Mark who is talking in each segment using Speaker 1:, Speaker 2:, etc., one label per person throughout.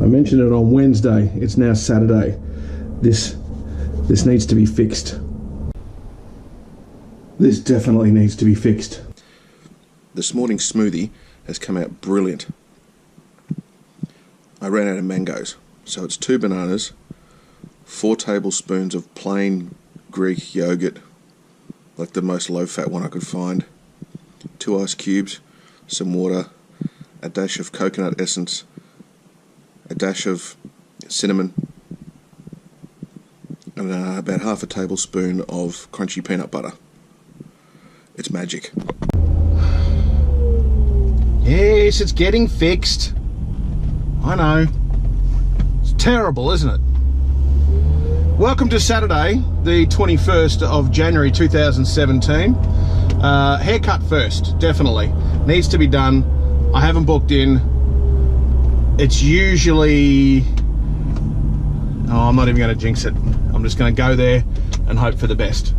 Speaker 1: I mentioned it on Wednesday. It's now Saturday. This needs to be fixed. This definitely needs to be fixed. This morning's smoothie has come out brilliant. I ran out of mangoes, so it's 2 bananas, 4 tablespoons of plain Greek yogurt, like the most low-fat one I could find, 2 ice cubes, some water, a dash of coconut essence, a dash of cinnamon, and about half a tablespoon of crunchy peanut butter. It's magic. Yes, it's getting fixed. I know. It's terrible, isn't it? Welcome to Saturday, the 21st of January 2017. Haircut first, definitely. Needs to be done. I haven't booked in. It's usually... Oh, I'm not even going to jinx it. I'm just going to go there and hope for the best.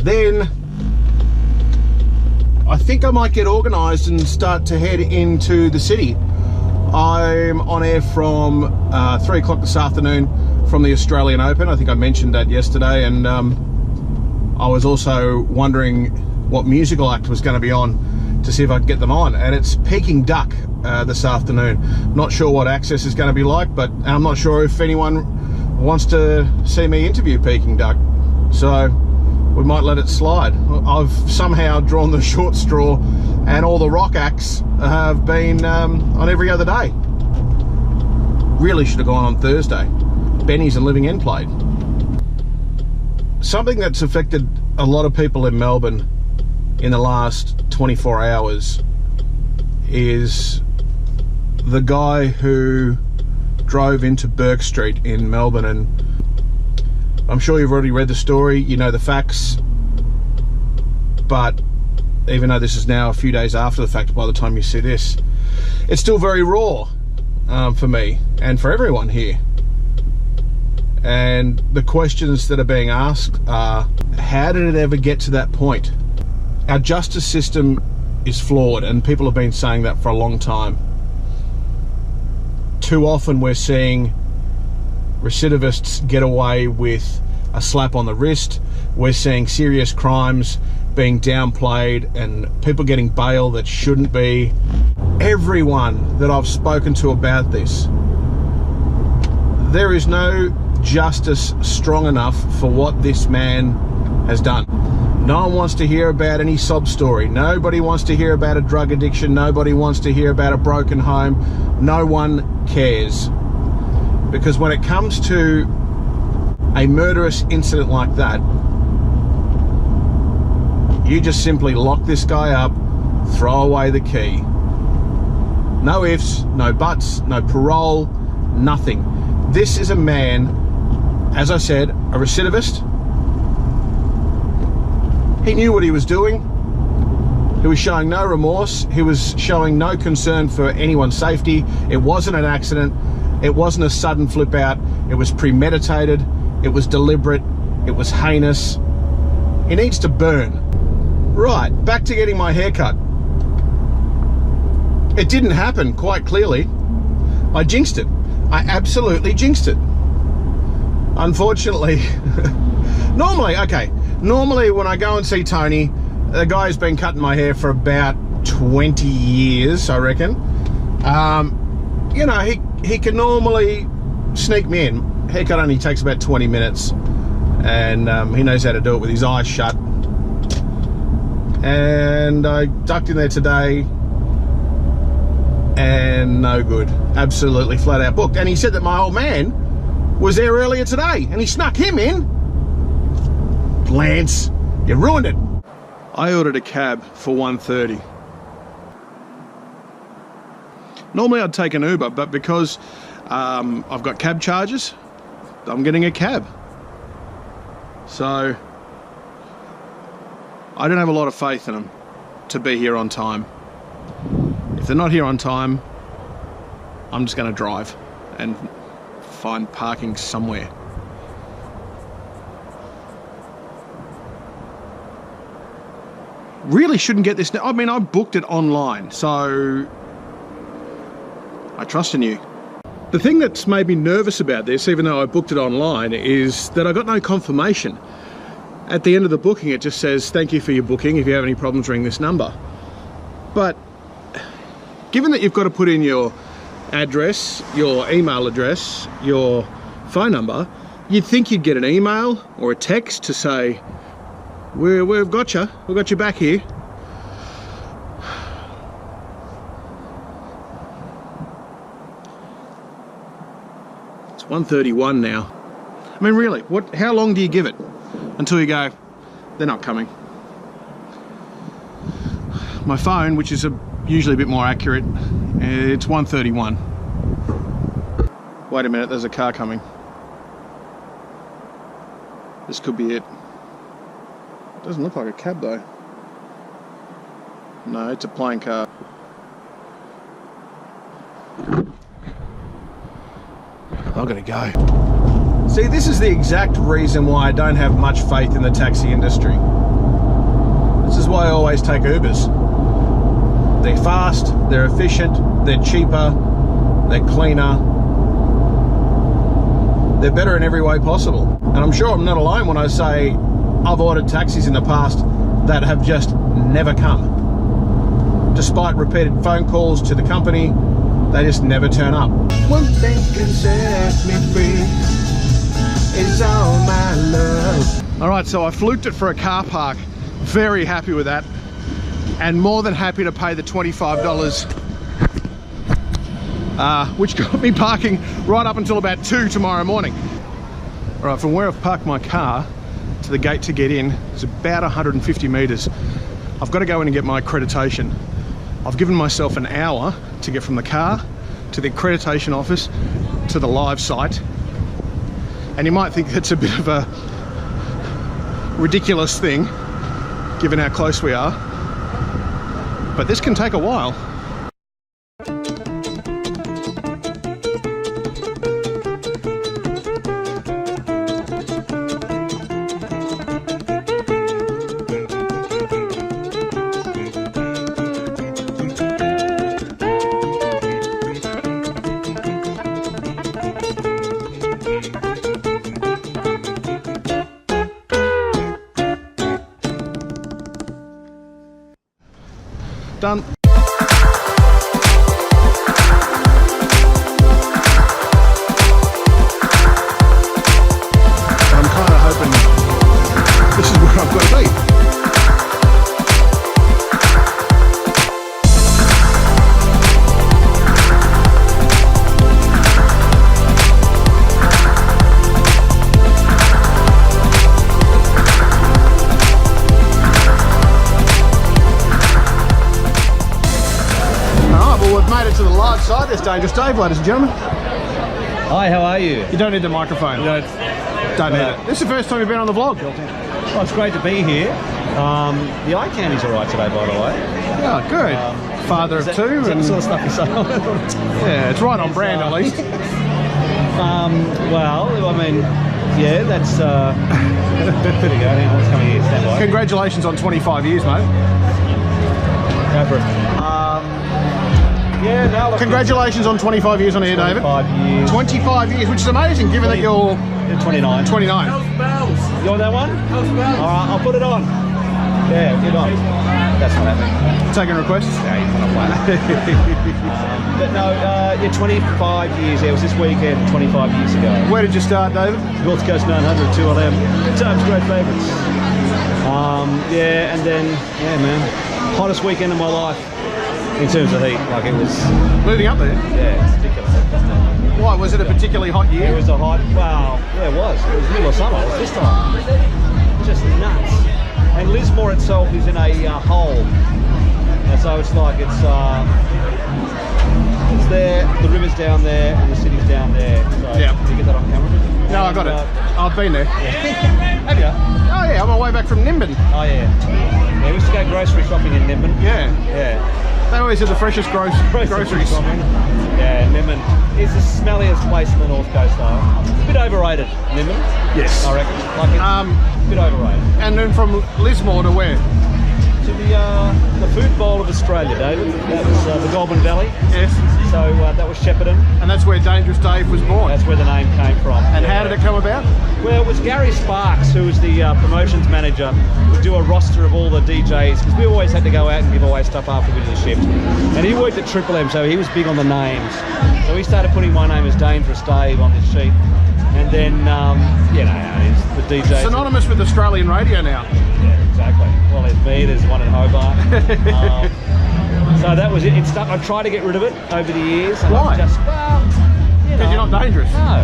Speaker 1: Then I think I might get organised and start to head into the city. I'm on air from 3 o'clock this afternoon from the Australian Open. I think I mentioned that yesterday, and I was also wondering what musical act was going to be on to see if I could get them on, and it's Peking Duck this afternoon. Not sure what access is going to be like, but I'm not sure if anyone wants to see me interview Peking Duck, so we might let it slide. I've somehow drawn the short straw, and all the rock acts have been on every other day. Really should have gone on Thursday. Benny's and Living End played. Something that's affected a lot of people in Melbourne in the last 24 hours is the guy who drove into Burke Street in Melbourne, and I'm sure you've already read the story, you know the facts, but even though this is now a few days after the fact by the time you see this, it's still very raw for me and for everyone here. And the questions that are being asked are, how did it ever get to that point? Our justice system is flawed, and people have been saying that for a long time. Too often we're seeing recidivists get away with a slap on the wrist. We're seeing serious crimes being downplayed and people getting bail that shouldn't be. Everyone that I've spoken to about this, there is no justice strong enough for what this man has done. No one wants to hear about any sob story. Nobody wants to hear about a drug addiction. Nobody wants to hear about a broken home. No one cares. Because when it comes to a murderous incident like that, you just simply lock this guy up, throw away the key. No ifs, no buts, no parole, nothing. This is a man, as I said, a recidivist. He knew what he was doing. He was showing no remorse. He was showing no concern for anyone's safety. It wasn't an accident. It wasn't a sudden flip out. It was premeditated. It was deliberate. It was heinous. He needs to burn. Right, back to getting my hair cut. It didn't happen, quite clearly. I jinxed it. I absolutely jinxed it. Unfortunately, normally when I go and see Tony, the guy's been cutting my hair for about 20 years, I reckon. You know, he can normally sneak me in. Haircut only takes about 20 minutes, and he knows how to do it with his eyes shut. And I ducked in there today, and no good. Absolutely flat out booked. And he said that my old man was there earlier today, and he snuck him in. Lance, you ruined it. I ordered a cab for 1:30. Normally I'd take an Uber, but because I've got cab charges, I'm getting a cab. So I don't have a lot of faith in them to be here on time. If they're not here on time, I'm just going to drive and find parking somewhere. Really shouldn't get this now. I mean, I booked it online, so I trust in you. The thing that's made me nervous about this, even though I booked it online, is that I got no confirmation. At the end of the booking, it just says, thank you for your booking. If you have any problems, ring this number. But given that you've got to put in your address, your email address, your phone number, you'd think you'd get an email or a text to say, we've got you back here. It's 1:31 now. I mean, really, how long do you give it until you go, they're not coming? My phone, which is usually a bit more accurate, it's 1:31. Wait a minute, there's a car coming. This could be it. Doesn't look like a cab though. No, it's a plain car. I've got to go. See, this is the exact reason why I don't have much faith in the taxi industry. This is why I always take Ubers. They're fast, they're efficient, they're cheaper, they're cleaner. They're better in every way possible. And I'm sure I'm not alone when I say I've ordered taxis in the past that have just never come. Despite repeated phone calls to the company, they just never turn up. One thing can set me free is all my love. All right, so I fluked it for a car park. Very happy with that. And more than happy to pay the $25. Which got me parking right up until about 2 tomorrow morning. All right, from where I've parked my car to the gate to get in is about 150 meters. I've got to go in and get my accreditation. I've given myself an hour to get from the car to the accreditation office to the live site. And you might think that's a bit of a ridiculous thing, given how close we are. But this can take a while. Done. I'm kind of hoping this is where I've got to be. To the live side, there's Dangerous Dave, ladies and gentlemen.
Speaker 2: Hi, how are you?
Speaker 1: You don't need the microphone.
Speaker 2: You
Speaker 1: don't need it. This is the first time you've been on the vlog.
Speaker 2: Well, it's great to be here. The eye candy's alright today, by the way.
Speaker 1: Yeah, good. Father of two.
Speaker 2: Is that
Speaker 1: and
Speaker 2: the sort of stuff you say?
Speaker 1: Yeah, it's right on brand at least.
Speaker 2: Well, I mean, yeah, that's... There we go, hang on, what's coming here? Stand by.
Speaker 1: Congratulations on 25 years, mate.
Speaker 2: Go for it. Yeah, no, look,
Speaker 1: congratulations on 25 years on here, David.
Speaker 2: 25 years.
Speaker 1: 25 years, which is amazing given that you're
Speaker 2: 29.
Speaker 1: 29.
Speaker 2: You want that one? Alright, I'll put it on. Yeah, get on. That's not happening.
Speaker 1: Taking requests?
Speaker 2: Yeah, you can't play. But no, yeah, 25 years. Yeah, it was this weekend, 25 years ago.
Speaker 1: Where did you start, David?
Speaker 2: North Coast 900, 2LM. Times great favourites. Yeah, and then, yeah, man, hottest weekend of my life. In terms of heat, like it was...
Speaker 1: Moving up there?
Speaker 2: Yeah, it's ridiculous.
Speaker 1: Why, was it a particularly hot year?
Speaker 2: It was a hot... Well, yeah, it was. It was middle of summer. It was this time. Just nuts. And Lismore itself is in a hole. And so it's like it's there, the river's down there, and the city's down there. So,
Speaker 1: yeah.
Speaker 2: Did you get that on camera?
Speaker 1: No, I got it. I've been there.
Speaker 2: Yeah. Have you?
Speaker 1: Oh yeah, I'm on my way back from Nimbin.
Speaker 2: Oh yeah. Yeah, we used to go grocery shopping in Nimbin.
Speaker 1: Yeah.
Speaker 2: Yeah.
Speaker 1: They always have the freshest groceries.
Speaker 2: Yeah, Nimbin is the smelliest place in the North Coast though. A bit overrated, Nimbin.
Speaker 1: Yes.
Speaker 2: I reckon. Like it's a bit overrated.
Speaker 1: And then from Lismore to where?
Speaker 2: to the food bowl of Australia, David. That was the Goulburn Valley.
Speaker 1: Yes.
Speaker 2: So that was Shepparton.
Speaker 1: And that's where Dangerous Dave was born.
Speaker 2: That's where the name came from.
Speaker 1: And how did it come about?
Speaker 2: Well, it was Gary Sparks, who was the promotions manager, would do a roster of all the DJs, because we always had to go out and give away stuff after we did a shift. And he worked at Triple M, so he was big on the names. So he started putting my name as Dangerous Dave on this sheet. And then, you know how it is, the DJs.
Speaker 1: Synonymous with Australian radio now.
Speaker 2: Yeah, exactly. Well, there's me, there's one in Hobart. So that was it. It stuck. I tried to get rid of it over the years. And
Speaker 1: Why?
Speaker 2: Just, well, you know,
Speaker 1: Because you're not dangerous.
Speaker 2: No.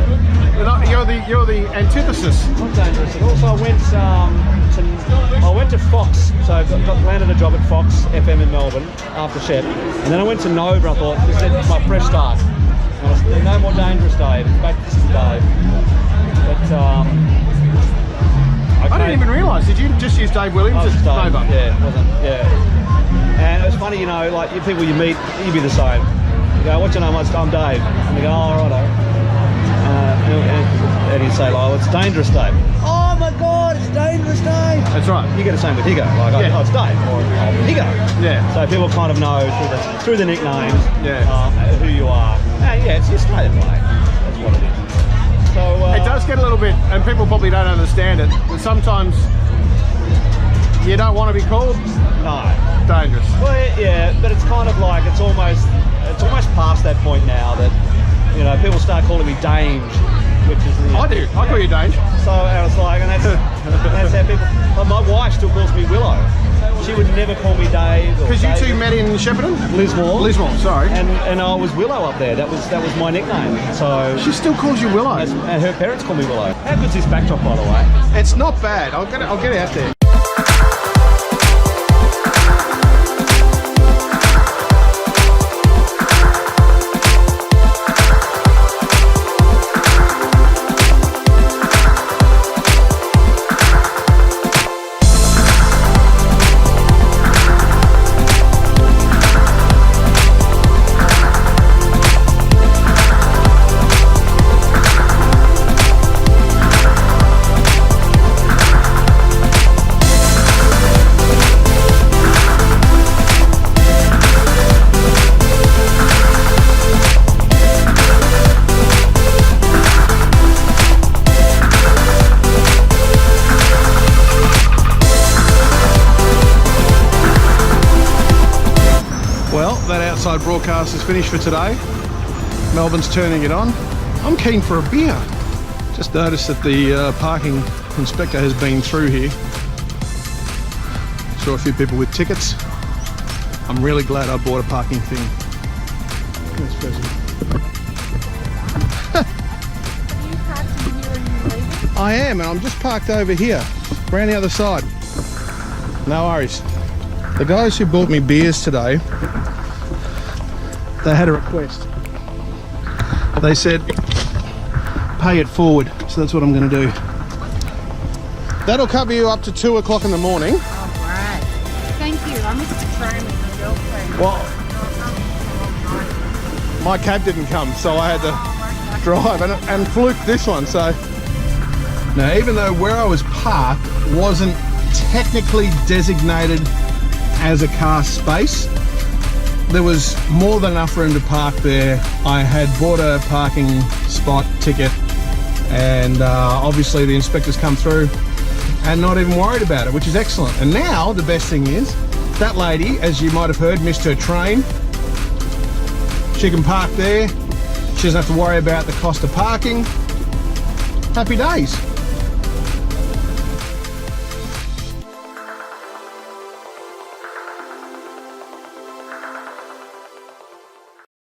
Speaker 1: You're the antithesis.
Speaker 2: Not dangerous. And also I went to Fox, so I landed a job at Fox FM in Melbourne after Shep, and then I went to Nova. I thought, this is my fresh start. And I said, no more Dangerous Dave. It's back to Dave. But
Speaker 1: I didn't even realise. Did you just use Dave Williams at Nova?
Speaker 2: Yeah, it wasn't. Yeah. And it was funny, you know, like people you meet, you'd be the same. You go, what's your name? I'm Dave. And they go, oh, righto. And he'd say, oh, it's Dangerous Dave. Oh my God, it's Dangerous Dave.
Speaker 1: That's right.
Speaker 2: You get the same with Higgo. Like,
Speaker 1: Yeah.
Speaker 2: oh, it's Dave or Higgo.
Speaker 1: Yeah.
Speaker 2: So people kind of know through the nicknames
Speaker 1: Yeah.
Speaker 2: who you are. And yeah, it's just Dave, mate. That's what it is. So
Speaker 1: It does get a little bit, and people probably don't understand it, but sometimes you don't want to be called
Speaker 2: no.
Speaker 1: dangerous.
Speaker 2: Well, yeah, but it's kind of like it's almost past that point now that, you know, people start calling me Dange, which is
Speaker 1: I do. I call you Dange.
Speaker 2: So I was like, and that's how people. But my wife still calls me Willow. She would never call me Dave.
Speaker 1: Because you two met in Shepparton?
Speaker 2: Lismore.
Speaker 1: Lismore, sorry.
Speaker 2: And I was Willow up there. That was my nickname. So
Speaker 1: She still calls you Willow.
Speaker 2: and her parents call me Willow. How good's this backdrop, by the way?
Speaker 1: It's not bad. I'll get out there. Well, that outside broadcast is finished for today. Melbourne's turning it on. I'm keen for a beer. Just noticed that the parking inspector has been through here. Saw a few people with tickets. I'm really glad I bought a parking thing. I am, and I'm just parked over here, around the other side. No worries. The guys who bought me beers today, they had a request. They said, pay it forward. So that's what I'm going to do. That'll cover you up to 2 o'clock in the morning.
Speaker 3: Oh, right. Thank you. I missed the train with my girlfriend.
Speaker 1: Well, my cab didn't come, so I had to drive and fluked this one. So now, even though where I was parked wasn't technically designated as a car space, there was more than enough room to park there. I had bought a parking spot ticket, and obviously the inspectors come through and not even worried about it, which is excellent. And now the best thing is that lady, as you might have heard, missed her train. She can park there. She doesn't have to worry about the cost of parking. Happy days.